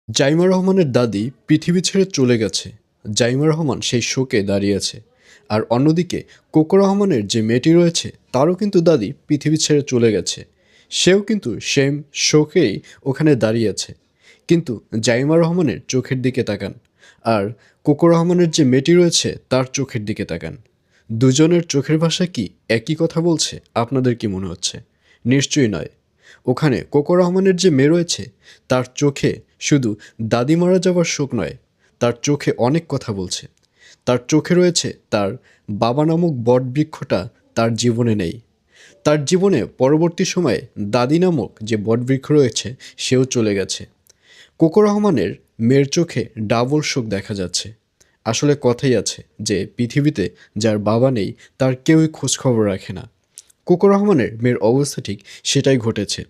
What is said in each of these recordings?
জাইমা রহমানের দাদি পৃথিবী ছেড়ে চলে গেছে। জাইমা রহমান সেই শোকে দাঁড়িয়ে আছে। আর অন্যদিকে কোকো রহমানের যে মেয়েটি রয়েছে তারও কিন্তু দাদি পৃথিবী ছেড়ে চলে গেছে। সেও কিন্তু সেম শোকেই ওখানে দাঁড়িয়ে আছে। কিন্তু জাইমা রহমানের চোখের দিকে তাকান, আর কোকো রহমানের যে মেয়েটি রয়েছে তার চোখের দিকে তাকান। দুজনের চোখের ভাষা কি একই কথা বলছে? আপনাদের কি মনে হচ্ছে? নিশ্চয়ই নয়। ওখানে কোকো রহমানের যে মেয়ে রয়েছে তার চোখে শুধু দাদি মারা যাওয়ার শোক নয়, তার চোখে অনেক কথা বলছে। তার চোখে রয়েছে তার বাবা নামক বটবৃক্ষটা তার জীবনে নেই। তার জীবনে পরবর্তী সময়ে দাদি নামক যে বটবৃক্ষ রয়েছে সেও চলে গেছে। কোকো রহমানের মেয়ের চোখে ডাবল শোক দেখা যাচ্ছে। আসলে কথাই আছে যে পৃথিবীতে যার বাবা নেই তার কেউই খোঁজখবর রাখে না। কোকো রহমানের মেয়ের অবস্থা ঠিক সেটাই ঘটেছে।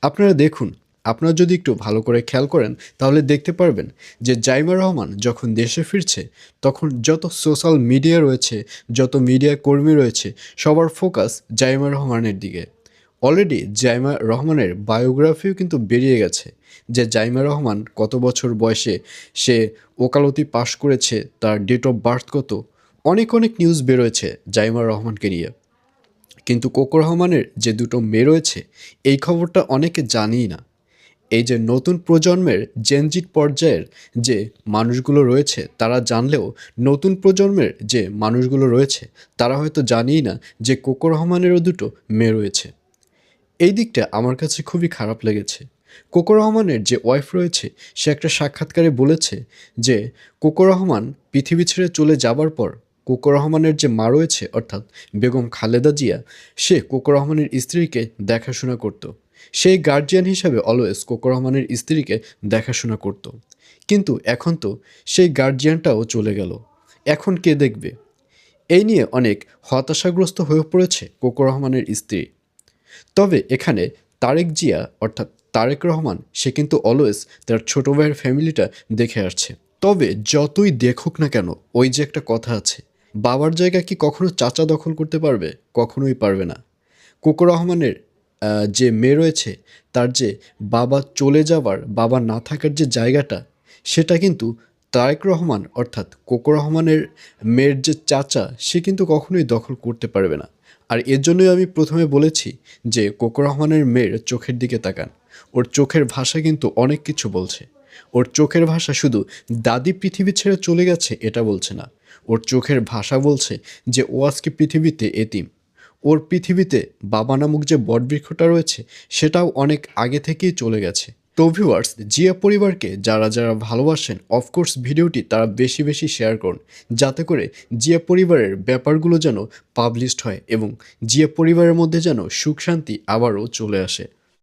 আপনারা দেখুন, আপনারা যদি একটু ভালো করে খেয়াল করেন তাহলে দেখতে পারবেন যে জাইমা রহমান যখন দেশে ফিরছে তখন যত সোশ্যাল মিডিয়া রয়েছে, যত মিডিয়া কর্মী রয়েছে, সবার ফোকাস জাইমা রহমানের দিকে। অলরেডি জাইমা রহমানের বায়োগ্রাফিও কিন্তু বেরিয়ে গেছে যে জাইমা রহমান কত বছর বয়সে সে ওকালতি পাশ করেছে, তার ডেট অফ বার্থ কত, অনেক অনেক নিউজ বেরোয়েছে জাইমা রহমানকে নিয়ে। কিন্তু কোকো রহমানের যে দুটো মেয়ে রয়েছে এই খবরটা অনেকে জানেই না। এই যে নতুন প্রজন্মের জেনজিট পর্যায়ের যে মানুষগুলো রয়েছে তারা জানলেও নতুন প্রজন্মের যে মানুষগুলো রয়েছে তারা হয়তো জানেই না যে কোকো রহমানেরও দুটো মেয়ে রয়েছে। এই দিকটা আমার কাছে খুবই খারাপ লেগেছে। কোকো রহমানের যে ওয়াইফ রয়েছে সে একটা সাক্ষাৎকারে বলেছে যে কোকো রহমান পৃথিবী ছেড়ে চলে যাবার পর কোকো রহমানের যে মা রয়েছে অর্থাৎ বেগম খালেদা জিয়া, সে কোকো রহমানের স্ত্রীকে দেখাশোনা করত। সেই গার্জিয়ান হিসাবে অলওয়েজ কোকো রহমানের স্ত্রীকে দেখাশোনা করত। কিন্তু এখন তো সেই গার্জিয়ানটাও চলে গেল। এখন কে দেখবে? এই নিয়ে অনেক হতাশাগ্রস্ত হয়ে পড়েছে কোকো রহমানের স্ত্রী। তবে এখানে তারেক জিয়া অর্থাৎ তারেক রহমান সে কিন্তু অলওয়েজ তার ছোট ভাইয়ের ফ্যামিলিটা দেখে আসছে। তবে যতই দেখুক না কেন, ওই যে একটা কথা আছে, বাবার জায়গা কি কখনো চাচা দখল করতে পারবে? কখনোই পারবে না। কোকো রহমানের যে মেয়ে রয়েছে তার যে বাবা চলে যাওয়ার, বাবা না থাকার যে জায়গাটা, সেটা কিন্তু তারেক রহমান অর্থাৎ কোকো রহমানের মেয়ের যে চাচা সে কিন্তু কখনোই দখল করতে পারবে না। আর এর জন্যই আমি প্রথমে বলেছি যে কোকো রহমানের মেয়ের চোখের দিকে তাকান। ওর চোখের ভাষা কিন্তু অনেক কিছু বলছে। ওর চোখের ভাষা শুধু দাদি পৃথিবী ছেড়ে চলে গেছে এটা বলছে না। ওর চোখের ভাষা বলছে যে ও আজকে পৃথিবীতে এতিম। ওর পৃথিবীতে বাবা নামক যে বটবৃক্ষটা রয়েছে সেটাও অনেক আগে থেকেই চলে গেছে। তো ভিউয়ার্স, জিয়া পরিবারকে যারা যারা ভালোবাসেন অফকোর্স ভিডিওটি তারা বেশি বেশি শেয়ার করুন, যাতে করে জিয়া পরিবারের ব্যাপারগুলো যেন পাবলিশড হয় এবং জিয়া পরিবারের মধ্যে যেন সুখ শান্তি আবারও চলে আসে।